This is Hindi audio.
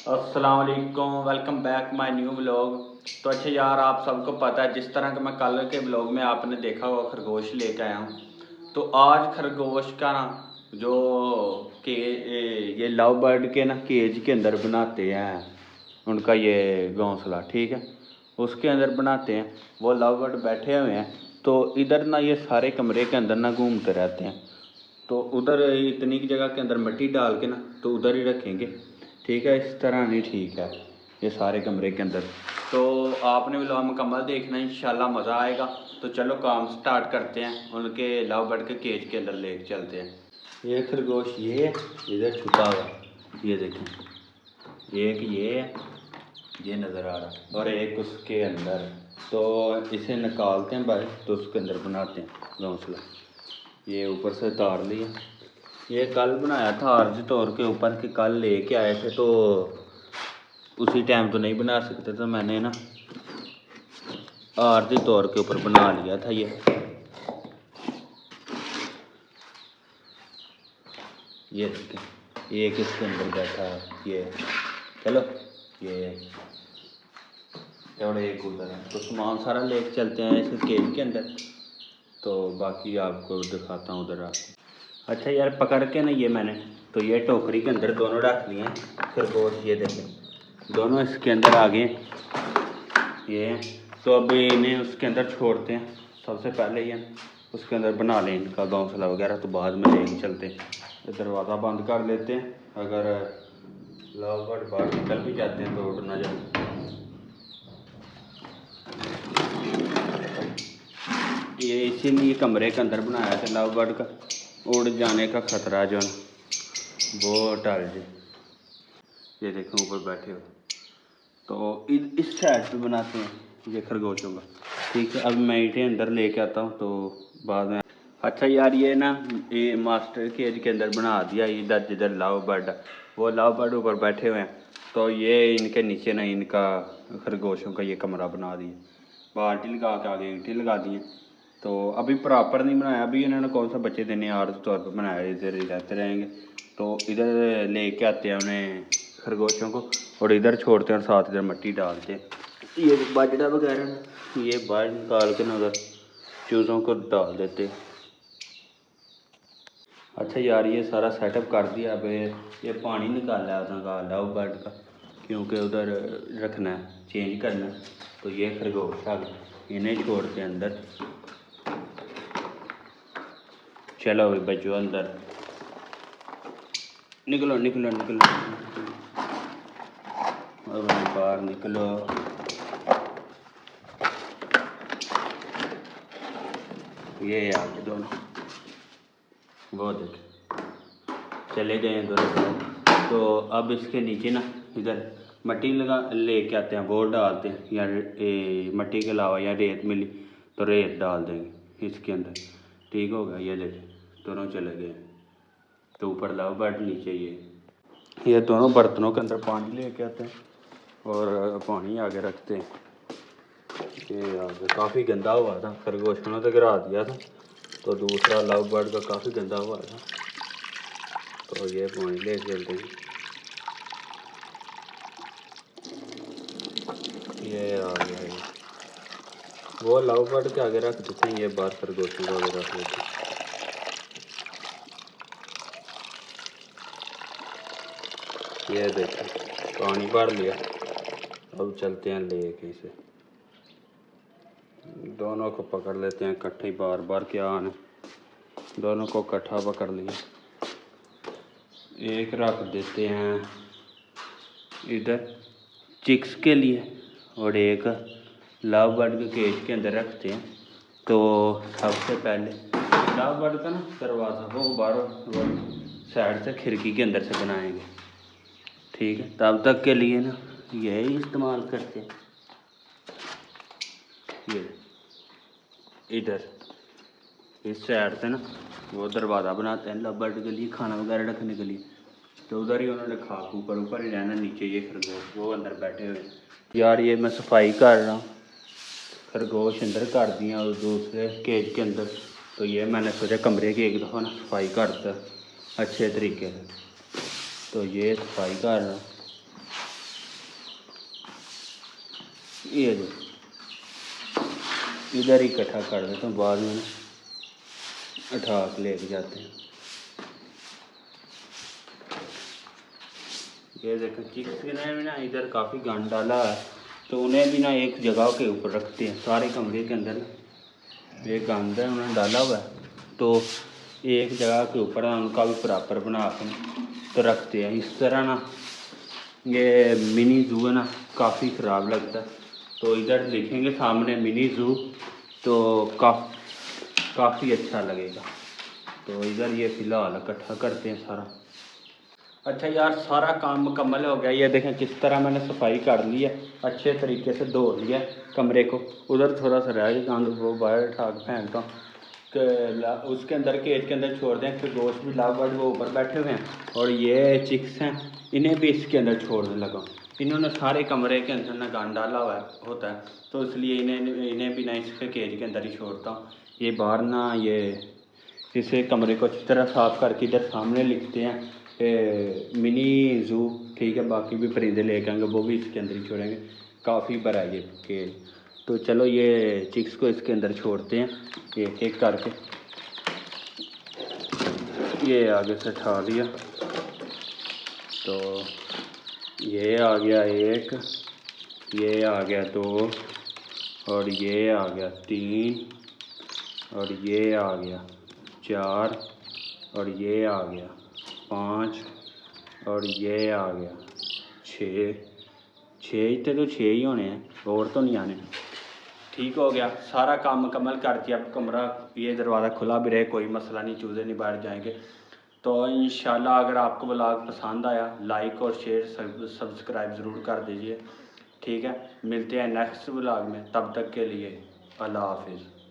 अस्सलाम वालेकुम, welcome back my new vlog. तो अच्छा यार, आप सबको पता है जिस तरह का मैं कल के व्लॉग में आपने देखा हुआ खरगोश लेके आया हूँ। तो आज खरगोश का ना जो के ये लव बर्ड के ना केज के अंदर बनाते हैं, उनका ये घोंसला, ठीक है, उसके अंदर बनाते हैं। वो लव बर्ड बैठे हुए हैं, तो इधर ना ये सारे कमरे के अंदर ना घूमते रहते हैं। तो उधर इतनी की जगह के अंदर मिट्टी डाल के ना तो उधर ही रखेंगे, ठीक है। इस तरह नहीं ठीक है ये सारे कमरे के अंदर। तो आपने व्लॉग मुकम्मल देखना, इंशाल्लाह मज़ा आएगा। तो चलो काम स्टार्ट करते हैं, उनके लव बर्ड के केज के अंदर लेके चलते हैं। ये खरगोश ये इधर छुपा हुआ, ये देखें, एक ये नज़र आ रहा और एक उसके अंदर। तो इसे निकालते हैं बाहर, तो उसके अंदर बनाते हैं घोंसला। ये ऊपर से उतार लिया, ये कल बनाया था आर्जी तौर के ऊपर कि कल लेके आए थे, तो उसी टाइम तो नहीं बना सकते, तो मैंने ना आर्जी तौर के ऊपर बना लिया था। ये देखें, एक इसके अंदर बैठा है ये, चलो ये और एक उधर है। तो सामान सारा लेके चलते हैं इस केज के अंदर, तो बाकी आपको दिखाता हूँ उधर आपको। अच्छा यार, पकड़ के ना ये मैंने तो ये टोकरी के अंदर दोनों रख लिए हैं खरगोश, ये देखें दोनों इसके अंदर आ गए ये। तो अब इन्हें उसके अंदर छोड़ते हैं। सबसे पहले ये उसके अंदर बना लें इनका घोंसला वगैरह, तो बाद में लेके चलते हैं। दरवाज़ा बंद कर लेते हैं, अगर लव बर्ड बाहर निकल भी जाते हैं तो उड़ ना जाए। ये इसीलिए कमरे के अंदर बनाया था, लव बर्ड का उड़ जाने का ख़तरा जो है वो टल जाए। ये देखें ऊपर बैठे हो, तो इस साइड पे बनाते हैं ये खरगोशों का, ठीक है। अब मैं इन्हें अंदर लेके आता हूँ तो बाद में। अच्छा यार, ये ना ये मास्टर केज के अंदर बना दिया, इधर जिधर लव बर्ड, वो लव बर्ड ऊपर बैठे हुए हैं, तो ये इनके नीचे ना इनका खरगोशों का ये कमरा बना दिया। बाल्टी लगा के आगे ईंटें लगा दी हैं। तो अभी प्रॉपर नहीं बनाया, अभी इन्होंने कौन सा बच्चे देने आर्ज तौर पर बनाया, इधर ही रहते रहेंगे। तो इधर लेके आते हैं उन्हें खरगोशों को, और इधर छोड़ते हैं और साथ इधर मिट्टी डालते हैं। ये बाजरा वगैरह ये बाहर निकाल के ना उधर चूज़ों को डाल देते हैं। अच्छा यार, ये सारा सेटअप कर दिया। अब ये पानी निकाला है उनका लव बर्ड का, क्योंकि उधर रखना है, चेंज करना है। तो ये खरगोश आ गए, इन्हें छोड़ते हैं अंदर। चलो भाई बच्चों अंदर निकलो निकलो निकलो, अब बाहर निकलो। ये आ गए दोनों, वो देख चले गए हैं दोनों। तो अब इसके नीचे ना इधर मिट्टी लगा लेके आते हैं, वो डालते हैं, या मिट्टी के अलावा या रेत मिली तो रेत डाल देंगे इसके अंदर, ठीक होगा। ये देखें दोनों चले गए। तो ऊपर लव बर्ड, नीचे ये दोनों बर्तनों के अंदर पानी लेके आते हैं और पानी आगे रखते हैं। ये आगे काफ़ी गंदा हुआ था, खरगोशों ने तो गिरा दिया था, तो दूसरा लव बर्ड का काफ़ी गंदा हुआ था, तो ये पानी ले चलते हैं। ये आ गया है, वो लव बर्ड के आगे रख देते हैं, ये बाहर खरगोशों को आगे रख देते हैं। ये देखो पानी भर लिया, अब चलते हैं लेके इसे। दोनों को पकड़ लेते हैं इकट्ठे, बार बार क्या आना, दोनों को इकट्ठा पकड़ लिया। एक रख देते हैं इधर चिक्स के लिए, और एक लव बर्ड के केज के अंदर रखते हैं। तो सबसे पहले लव बर्ड का ना दरवाज़ा वो बाहर साइड से खिड़की के अंदर से बनाएंगे, ठीक है। तब तक के लिए ना यही इस्तेमाल करते हैं। ये इधर इस साइड से ना वो दरवाज़ा बनाते हैं लव बर्ड के लिए, खाना वगैरह रखने के लिए। तो उधर ही उन्होंने खाक ऊपर ही रहना, नीचे ये खरगोश वो अंदर बैठे हुए। यार ये मैं सफाई कर रहा हूँ, खरगोश अंदर कर दिया और दूसरे केज के अंदर। तो ये मैंने सोचा कमरे की एक दफ़ा ना सफाई करता अच्छे तरीके से, तो ये सफाई कर रहा हूँ। ये जो इधर ही इकट्ठा कर देता हूँ, बाद में उठा के लेके जाते हैं। ये देखें चिक्स ने भी ना इधर काफ़ी गंद डाला है, तो उन्हें भी ना एक जगह के ऊपर रखते हैं। सारे कमरे के अंदर ना ये गंद है उन्होंने डाला हुआ है, तो एक जगह के ऊपर ना उनका भी प्रॉपर बना के तो रखते हैं। इस तरह ना ये मिनी ज़ू है ना काफ़ी ख़राब लगता है, तो इधर लिखेंगे सामने मिनी ज़ू, तो काफ़ी अच्छा लगेगा। तो इधर ये फ़िलहाल इकट्ठा करते हैं सारा। अच्छा यार, सारा काम मुकम्मल हो गया। ये देखें किस तरह मैंने सफाई कर ली है, अच्छे तरीके से धो लिया कमरे को। उधर थोड़ा सा रह गया गंद, वो बाहर उठा के फेंकता हूँ कि उसके अंदर केज के अंदर छोड़ दें। खरगोश भी लव बर्ड वो ऊपर बैठे हुए हैं, और ये चिक्स हैं, इन्हें भी इसके अंदर छोड़ने लगा। इन्होंने सारे कमरे के अंदर ना गंद डाला हुआ होता है, तो इसलिए इन्हें भी ना इसके केज के अंदर ही छोड़ता हूँ। ये बाहर ना ये इसे कमरे को अच्छी तरह साफ़ करके इधर सामने लिखते हैं मिनी ज़ू, ठीक है। बाकी भी परिंदे लेके आएंगे, वो भी इसके अंदर ही छोड़ेंगे। काफ़ी बड़ा है ये केज। तो चलो ये चिक्स को इसके अंदर छोड़ते हैं एक एक करके। ये आगे से उठा दिया, तो ये आ गया एक, ये आ गया दो, और ये आ गया तीन, और ये आ गया चार, और ये आ गया पाँच, और ये आ गया छः। छः इतने तो छः ही होने हैं, और तो नहीं आने। ठीक हो गया, सारा काम मुकम्मल कर दिया। अब कमरा ये दरवाज़ा खुला भी रहे, कोई मसला नहीं, चूज़े नहीं बाहर जाएंगे। तो इंशाल्लाह अगर आपको व्लॉग पसंद आया, लाइक और शेयर सब्सक्राइब ज़रूर कर दीजिए, ठीक है। मिलते हैं नेक्स्ट व्लॉग में, तब तक के लिए अल्लाह हाफिज़।